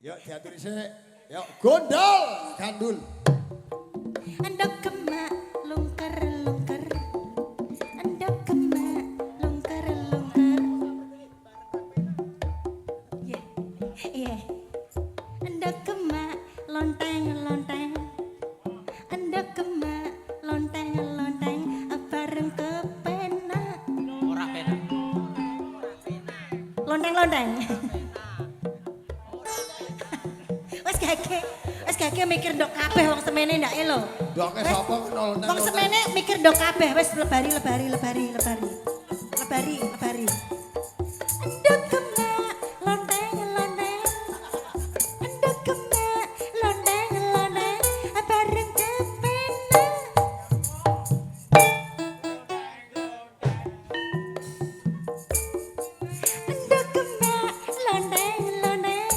Yuk diaturi sik. Yuk gondol gandul. Andok kemak lungker lungker. Andok kemak lungker lungker. Yeah. Yeah. Andok kemak lonteng lonteng. Andok kemak lonteng lonteng bareng kepenak. Ora penak. Lonteng lonteng. Wes gage mikir ndok kabeh wong semene ndak e lho. Ndoke sapa nol nang. Wong semene mikir ndok kabeh wes lebari. Ndok kemak lonteng lonteng. Ndok kemak lonteng lonteng bareng kepenak. Ndok kemak lonteng lonteng.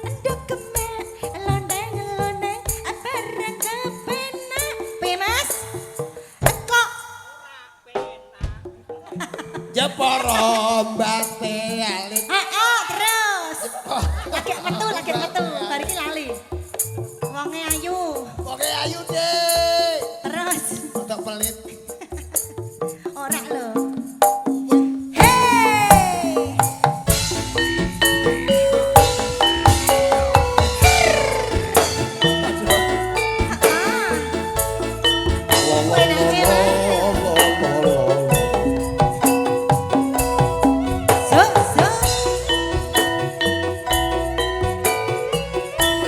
Ndok kemak lonteng lonteng bareng kepenak. Piye Mas? Kok Jepara mbate alit. terus. Lagi metu. Bar iki lali. Wonge ayu. Oke ayu deh. Terus Untuk pelit. ora lho. Hey!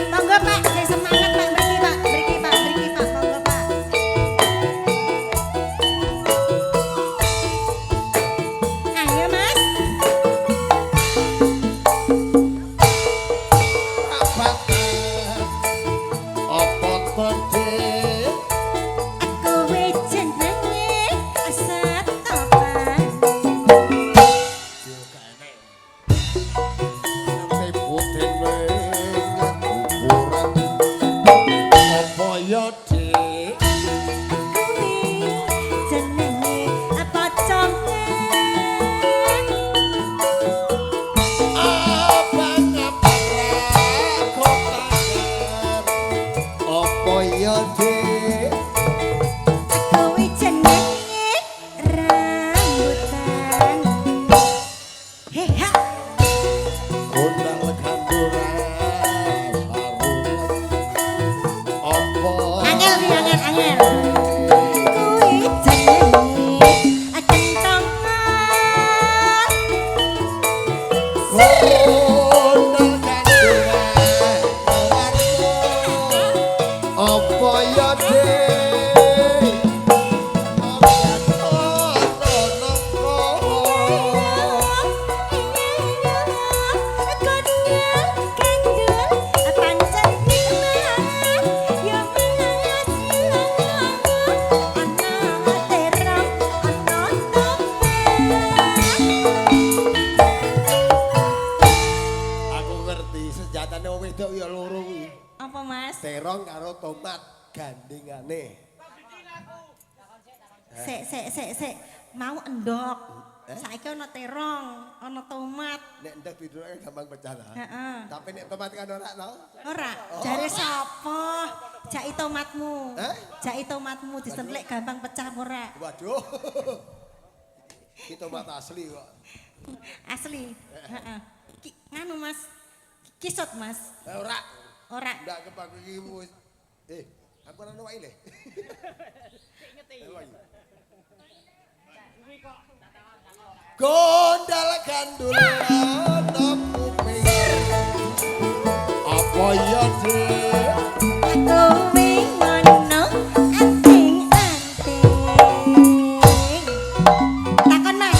Monggo Pak, saya semangat Pak, mriki Pak, monggo Pak. Ayo Mas. Apa tadi? Aku jenenge asat topan. Sampai putin mengat ukuran. Apa ya dik? Kuwi jenenge pocongan. Abang ngaprak kotakan. Apa ya dik? Kuwi jenenge rambutan. Heha. Gondang kanduran sarungan. Apa? Angel ki angel. Kuwi jenenge kentongan. Gondang kanduran apa ya dik? Aku ngerti sejatane wong wedok ya loro kuwi. Apa Mas? Terong karo tomat gandengane. Sik. Mau endok. Saiki ana terong, ana tomat. Nek ndek diduduke gampang pecah ta. Heeh. Tapi nek tomat kan ora to. Ora, jare sapa? Jaki tomatmu. Hah? Jaki tomatmu disentlik gampang pecah ora? Waduh. Iki tomat asli kok. Asli. Heeh. Nganu Mas. Kisut Mas. Ora. Ora. Ndak kepak iki wis. Aku ora nuwaki le. Gondal gandul ana kuping. Apa ya dik? Kowe ngono anting-anting. Takon Mas.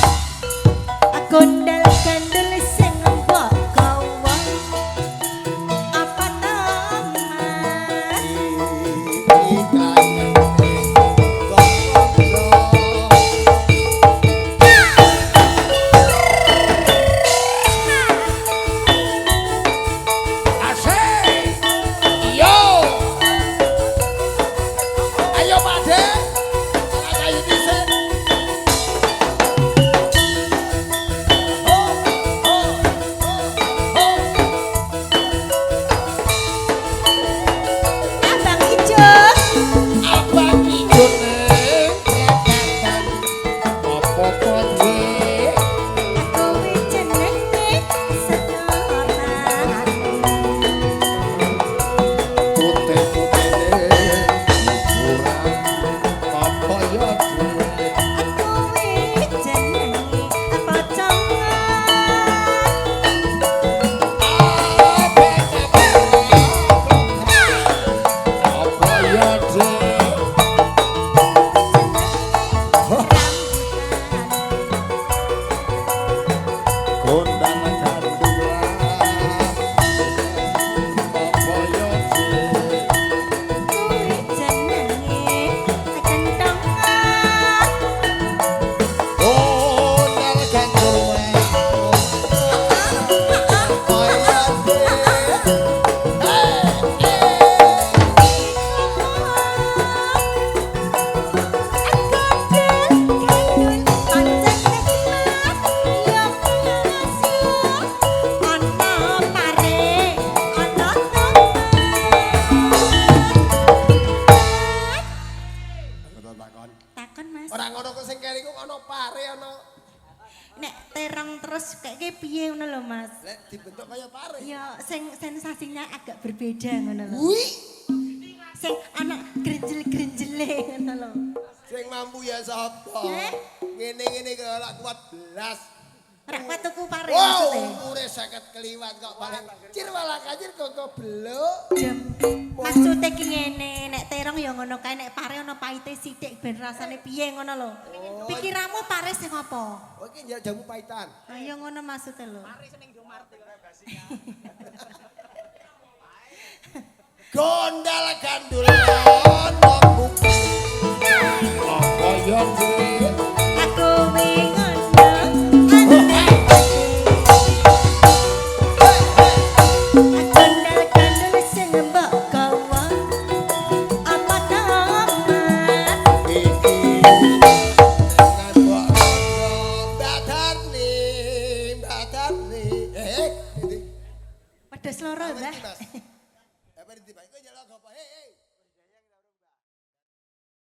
Gondal gandul sing mbok gawa. Apa to Mas? dibentuk kaya pare. Ya sing sensasinya agak berbeda ngono lho. Wih, Sing ana grenjel-grenjele ngono lho. sing mampu ya sapa? Eh? Ngene-ngene kok ora kuat belas. Ora kuat tuku pare Wow, maksude. umure 50 keliwat kok paling. Cir malah kajir kok beluk. Jem. Maksude ki ngene, nek terong ya ngono kae, nek pare ana pahite sithik ben rasane piye ngono lho. Pikiranmu pare sing apa? Oh iki njak jamu paitan. Ayo ngono maksude lho. Gondal gandulon nombuku. Apa yo duwe? Aku wingono Kandel-kandel sing mbok gawa apa tamat Iki dengan mbok Badarni. Ini. Pedes loro, Mbah. Mas. Apa di tiba? Kok njaluk apa? Hei.